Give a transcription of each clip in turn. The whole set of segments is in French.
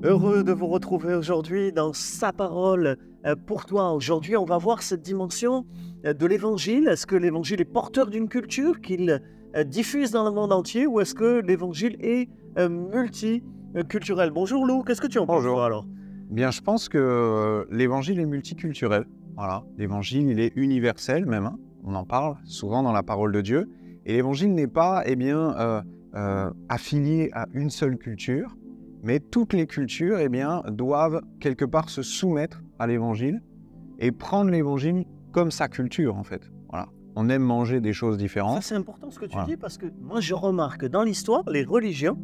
Heureux de vous retrouver aujourd'hui dans Sa parole pour toi. Aujourd'hui, on va voir cette dimension de l'Évangile. Est-ce que l'Évangile est porteur d'une culture qu'il diffuse dans le monde entier ou est-ce que l'Évangile est multiculturel? Bonjour Lou, qu'est-ce que tu en penses Bonjour. toi, alors? Bien, je pense que l'Évangile est multiculturel. Voilà, l'Évangile, il est universel même, hein. On en parle souvent dans la parole de Dieu. Et l'Évangile n'est pas affilié à une seule culture, mais toutes les cultures doivent quelque part se soumettre à l'Évangile et prendre l'Évangile comme sa culture en fait. Voilà. On aime manger des choses Ça, différentes. c'est important ce que tu Voilà. dis parce que moi, je remarque que dans l'histoire, les religions,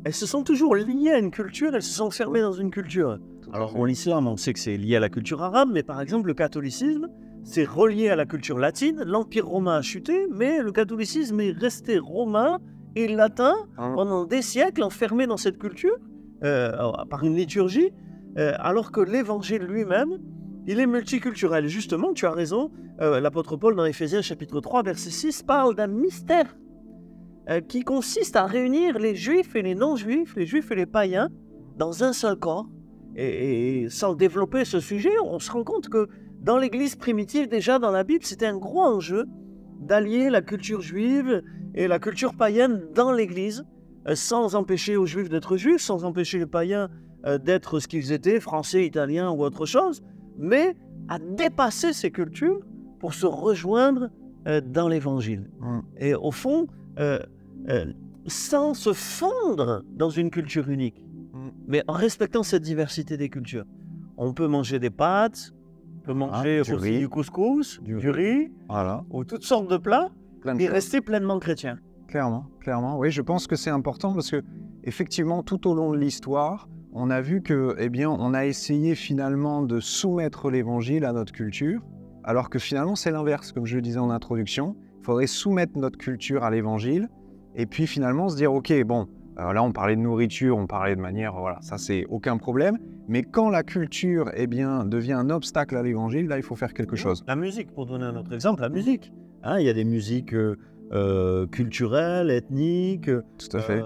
elles se sont toujours liées à une culture, elles se sont fermées dans une culture. Alors, l'islam, on sait que c'est lié à la culture arabe, mais par exemple, le catholicisme, c'est relié à la culture latine. L'Empire romain a chuté, mais le catholicisme est resté romain et latin pendant des siècles, enfermé dans cette culture, par une liturgie, alors que l'Évangile lui-même, il est multiculturel. Justement, tu as raison, l'apôtre Paul, dans Éphésiens chapitre 3, verset 6, parle d'un mystère qui consiste à réunir les juifs et les non-juifs, les juifs et les païens, dans un seul corps. Et sans développer ce sujet, on se rend compte que dans l'Église primitive, déjà dans la Bible, c'était un gros enjeu d'allier la culture juive et la culture païenne dans l'Église, sans empêcher aux juifs d'être juifs, sans empêcher les païens d'être ce qu'ils étaient, français, italiens ou autre chose, mais à dépasser ces cultures pour se rejoindre dans l'Évangile. Et au fond, sans se fondre dans une culture unique, mais en respectant cette diversité des cultures. On peut manger des pâtes, on peut manger aussi du couscous, du riz, Voilà. ou toutes sortes de plats, Plein de et choses. rester pleinement chrétien. Clairement. Oui, je pense que c'est important parce que effectivement, tout au long de l'histoire, on a vu que, on a essayé finalement de soumettre l'Évangile à notre culture, alors que finalement c'est l'inverse, comme je le disais en introduction. Il faudrait soumettre notre culture à l'Évangile, et puis finalement se dire, ok, bon, là on parlait de nourriture, on parlait de manière, voilà, ça c'est aucun problème. Mais quand la culture, devient un obstacle à l'Évangile, là il faut faire quelque chose. La musique, pour donner un autre exemple, la musique. Hein, il y a des musiques culturelles, ethniques, Tout à fait.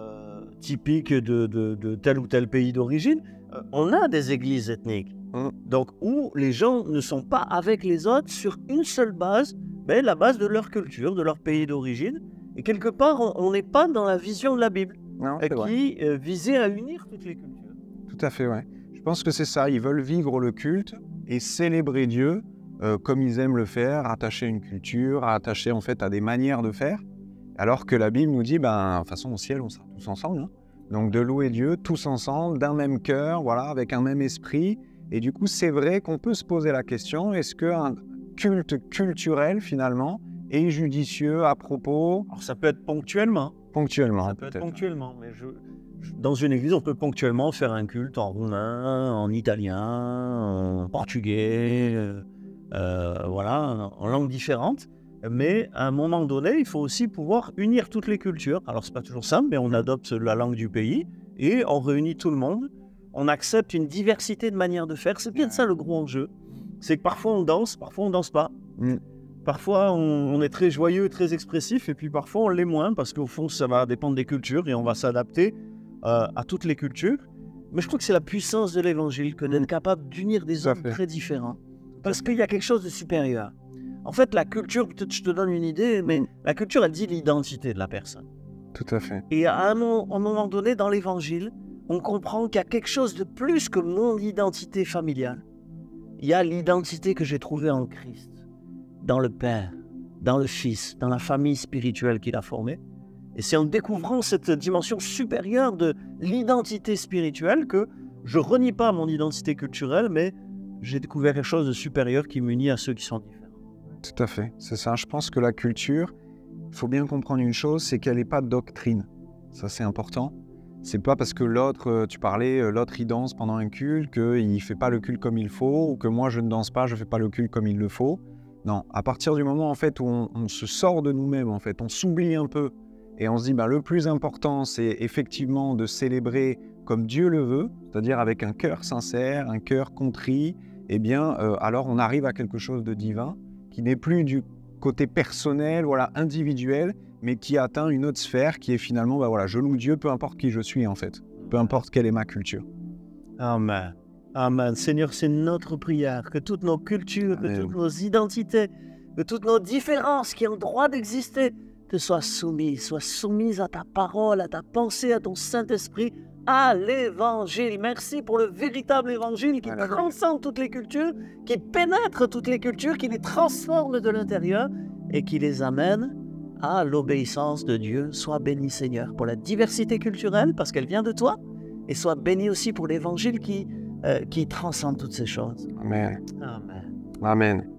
typiques de tel ou tel pays d'origine. On a des églises ethniques, donc où les gens ne sont pas avec les autres sur une seule base, mais la base de leur culture, de leur pays d'origine. Et quelque part, on n'est pas dans la vision de la Bible, Non, c'est vrai. qui visait à unir toutes les cultures. Tout à fait, ouais. Je pense que c'est ça, ils veulent vivre le culte et célébrer Dieu comme ils aiment le faire, attacher une culture, attacher en fait à des manières de faire, alors que la Bible nous dit, de toute façon au ciel on sera tous ensemble, hein. Donc de louer Dieu tous ensemble, d'un même cœur, voilà, avec un même esprit. Et du coup c'est vrai qu'on peut se poser la question, est-ce qu'un culte culturel finalement est judicieux à propos? Alors ça peut être ponctuellement. Ponctuellement, Ça peut être peut-être. ponctuellement, mais dans une église, on peut ponctuellement faire un culte en roumain, en italien, en portugais, voilà, en langues différentes. Mais à un moment donné, il faut aussi pouvoir unir toutes les cultures. Alors, c'est pas toujours simple, mais on adopte la langue du pays et on réunit tout le monde. On accepte une diversité de manières de faire. C'est bien ça le gros enjeu. C'est que parfois on danse pas. Parfois, on est très joyeux, très expressif, et puis parfois, on l'est moins, parce qu'au fond, ça va dépendre des cultures, et on va s'adapter à toutes les cultures. Mais je crois que c'est la puissance de l'Évangile, que d'être capable d'unir des Tout à hommes fait. très différents. Parce qu'il y a quelque chose de supérieur. En fait, la culture, peut-être je te donne une idée, mais la culture, elle dit l'identité de la personne. Tout à fait. Et à un moment donné, dans l'Évangile, on comprend qu'il y a quelque chose de plus que mon identité familiale. Il y a l'identité que j'ai trouvée en Christ, dans le Père, dans le Fils, dans la famille spirituelle qu'il a formée. Et c'est en découvrant cette dimension supérieure de l'identité spirituelle que je renie pas mon identité culturelle, mais j'ai découvert quelque chose de supérieur qui m'unit à ceux qui sont différents. Tout à fait, c'est ça. Je pense que la culture, il faut bien comprendre une chose, c'est qu'elle n'est pas doctrine. Ça, c'est important. C'est pas parce que l'autre, tu parlais, l'autre il danse pendant un culte, qu'il ne fait pas le culte comme il faut, ou que moi je ne danse pas, je ne fais pas le culte comme il le faut. Non, à partir du moment en fait, où on se sort de nous-mêmes, en fait, on s'oublie un peu, et on se dit, le plus important, c'est effectivement de célébrer comme Dieu le veut, c'est-à-dire avec un cœur sincère, un cœur contrit, alors on arrive à quelque chose de divin, qui n'est plus du côté personnel, voilà, individuel, mais qui atteint une autre sphère qui est finalement, je loue Dieu, peu importe qui je suis en fait, peu importe quelle est ma culture. Amen. Amen. Seigneur, c'est notre prière, que toutes nos cultures, que toutes nos identités, que toutes nos différences qui ont le droit d'exister te soient soumises à ta parole, à ta pensée, à ton Saint-Esprit, à l'Évangile. Merci pour le véritable Évangile qui transcende toutes les cultures, qui pénètre toutes les cultures, qui les transforme de l'intérieur et qui les amène à l'obéissance de Dieu. Sois béni, Seigneur, pour la diversité culturelle, parce qu'elle vient de toi, et sois béni aussi pour l'Évangile qui transcende toutes ces choses. Amen. Amen. Amen.